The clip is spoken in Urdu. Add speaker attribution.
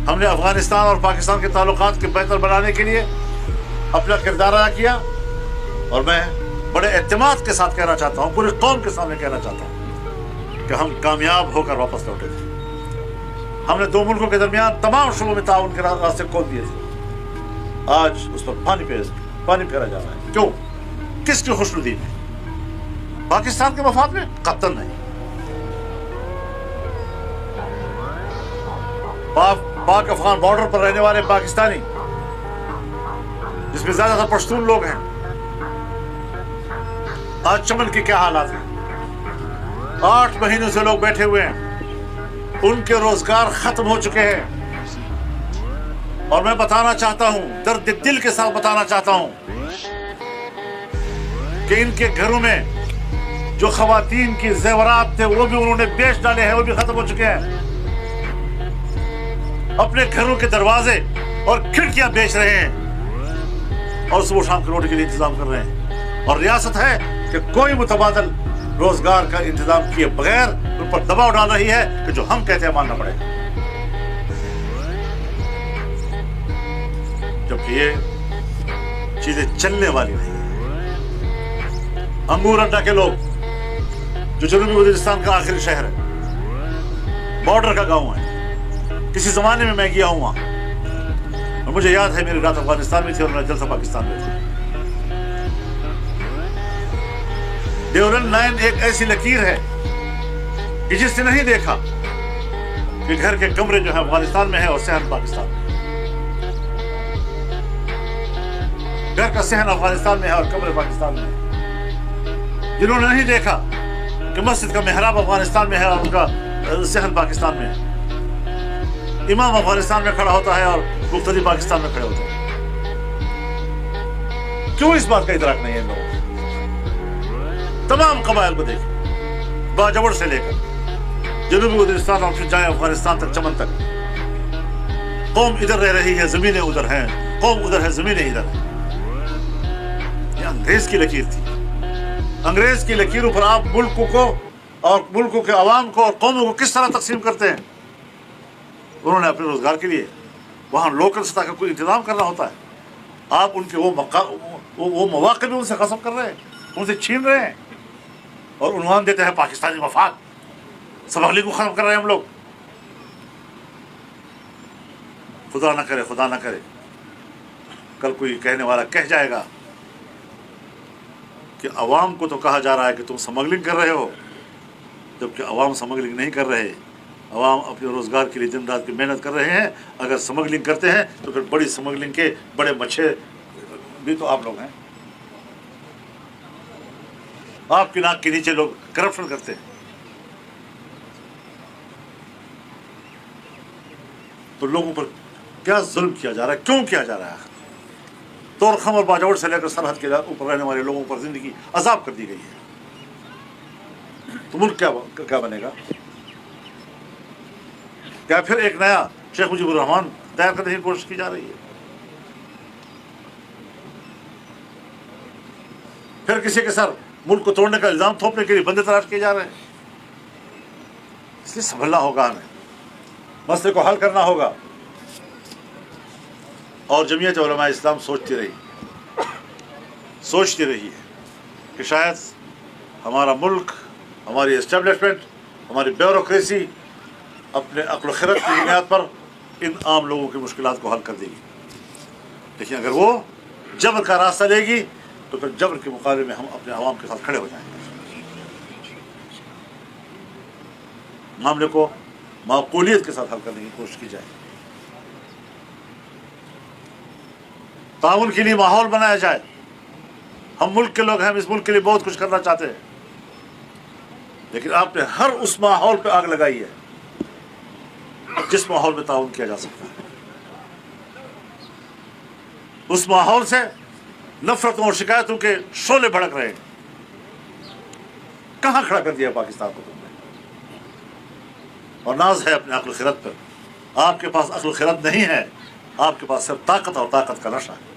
Speaker 1: ہم نے افغانستان اور پاکستان کے تعلقات کے بہتر بنانے کے لیے اپنا کردار ادا کیا، اور میں بڑے اعتماد کے ساتھ کہنا چاہتا ہوں، پوری قوم کے سامنے کہنا چاہتا ہوں کہ ہم کامیاب ہو کر واپس لوٹے تھے۔ ہم نے دو ملکوں کے درمیان تمام شعبوں میں تعاون کے راستے کھول دیے تھے۔ آج اس پر پانی پھیرا جا رہا ہے۔ کیوں؟ کس کی خوشنودی میں؟ پاکستان کے مفاد میں؟ قطعاً نہیں۔ پاک افغان بارڈر پر رہنے والے پاکستانی، جس میں زیادہ تر پشتون لوگ ہیں، آج چمن کے کیا حالات ہیں؟ 8 مہینوں سے لوگ بیٹھے ہوئے ہیں، ان کے روزگار ختم ہو چکے ہیں، اور میں بتانا چاہتا ہوں، درد دل کے ساتھ بتانا چاہتا ہوں کہ ان کے گھروں میں جو خواتین کی زیورات تھے وہ بھی انہوں نے بیچ ڈالے ہیں، وہ بھی ختم ہو چکے ہیں۔ اپنے گھروں کے دروازے اور کھڑکیاں بیچ رہے ہیں، اور صبح شام کی روٹی کے لیے انتظام کر رہے ہیں، اور ریاست ہے کہ کوئی متبادل روزگار کا انتظام کیے بغیر ان پر دباؤ ڈال رہی ہے کہ جو ہم کہتے ہیں ماننا پڑے گا، جبکہ یہ چیزیں چلنے والی نہیں ہیں۔ انگور اڈا کے لوگ، جو جنوبی وزیرستان کا آخری شہر ہے، بارڈر کا گاؤں ہے، کسی زمانے میں گیا ہوں وہاں، اور مجھے یاد ہے میری رات افغانستان میں تھی اور میرا جلسہ پاکستان میں تھا۔ ڈیورن لائن ایک ایسی لکیر ہے کہ جس نے نہیں دیکھا کہ گھر کے کمرے جو ہیں افغانستان میں ہیں اور صحن پاکستان میں، گھر کا صحن افغانستان میں ہے اور کمرے پاکستان میں ہے، جنہوں نے نہیں دیکھا کہ مسجد کا محراب افغانستان میں ہے اور ان کا صحن پاکستان میں ہے، امام افغانستان میں کھڑا ہوتا ہے اور مقتدی پاکستان میں کھڑے ہوتے ہیں۔ کیوں اس بات کا ادراک نہیں ہے ان لوگوں کو؟ تمام قبائل کو دیکھیں، باجوڑ سے لے کر جنوبی وزیرستان اور پھر جائیں افغانستان تک، چمن تک، قوم ادھر رہ رہی ہے، زمینیں ادھر ہیں، قوم ادھر ہے، زمینیں ادھر ہیں۔ یہ انگریز کی لکیر تھی۔ انگریز کی لکیروں پر آپ ملکوں کو اور ملکوں کے عوام کو اور قوموں کو کس طرح تقسیم کرتے ہیں؟ انہوں نے اپنے روزگار کے لیے وہاں لوکل سطح کا کوئی انتظام کرنا ہوتا ہے، آپ ان کے وہ مواقع بھی ان سے غصب کر رہے ہیں، ان سے چھین رہے ہیں، اور عنوان دیتے ہیں پاکستانی مفاد، سمگلنگ کو ختم کر رہے ہیں ہم لوگ۔ خدا نہ کرے کل کوئی کہنے والا کہہ جائے گا کہ عوام کو تو کہا جا رہا ہے کہ تم سمگلنگ کر رہے ہو، جبکہ عوام سمگلنگ نہیں کر رہے، عوام اپنے روزگار کے لیے دن رات کی محنت کر رہے ہیں۔ اگر سمگلنگ کرتے ہیں تو پھر بڑی سمگلنگ کے بڑے مچھر بھی تو آپ لوگ ہیں، آپ کی ناک کے نیچے لوگ کرپشن کرتے ہیں، تو لوگوں پر کیا ظلم کیا جا رہا ہے، کیوں کیا جا رہا ہے؟ تورخم اور باجوڑ سے لے کر سرحد کے اوپر رہنے والے لوگوں پر زندگی عذاب کر دی گئی ہے، تو ملک کیا بنے گا؟ کیا پھر ایک نیا شیخ مجیب الرحمان تیار کرنے کی کوشش کی جا رہی ہے؟ پھر کسی کے سر ملک کو توڑنے کا الزام تھوپنے کے لیے بندے تلاش کیے جا رہے ہیں؟ اس لیے سنبھلنا ہوگا، ہمیں مسئلے کو حل کرنا ہوگا۔ اور جمعیت علماء اسلام سوچتی رہی ہے کہ شاید ہمارا ملک، ہماری اسٹیبلشمنٹ، ہماری بیوروکریسی اپنے عقل و خرد کی بنیاد پر ان عام لوگوں کی مشکلات کو حل کر دے گی، لیکن اگر وہ جبر کا راستہ لے گی تو پھر جبر کے مقابلے میں ہم اپنے عوام کے ساتھ کھڑے ہو جائیں گے۔ معاملے کو معقولیت کے ساتھ حل کرنے کی کوشش کی جائے، تعاون کے لیے ماحول بنایا جائے۔ ہم ملک کے لوگ ہیں، ہم اس ملک کے لیے بہت کچھ کرنا چاہتے ہیں، لیکن آپ نے ہر اس ماحول پہ آگ لگائی ہے جس ماحول میں تعاون کیا جا سکتا ہے۔ اس ماحول سے نفرتوں اور شکایتوں کے شعلے بھڑک رہے ہیں۔ کہاں کھڑا کر دیا پاکستان کو تم نے؟ اور ناز ہے اپنے عقل و خرد پر۔ آپ کے پاس عقل و خرد نہیں ہے، آپ کے پاس صرف طاقت اور طاقت کا نشہ ہے۔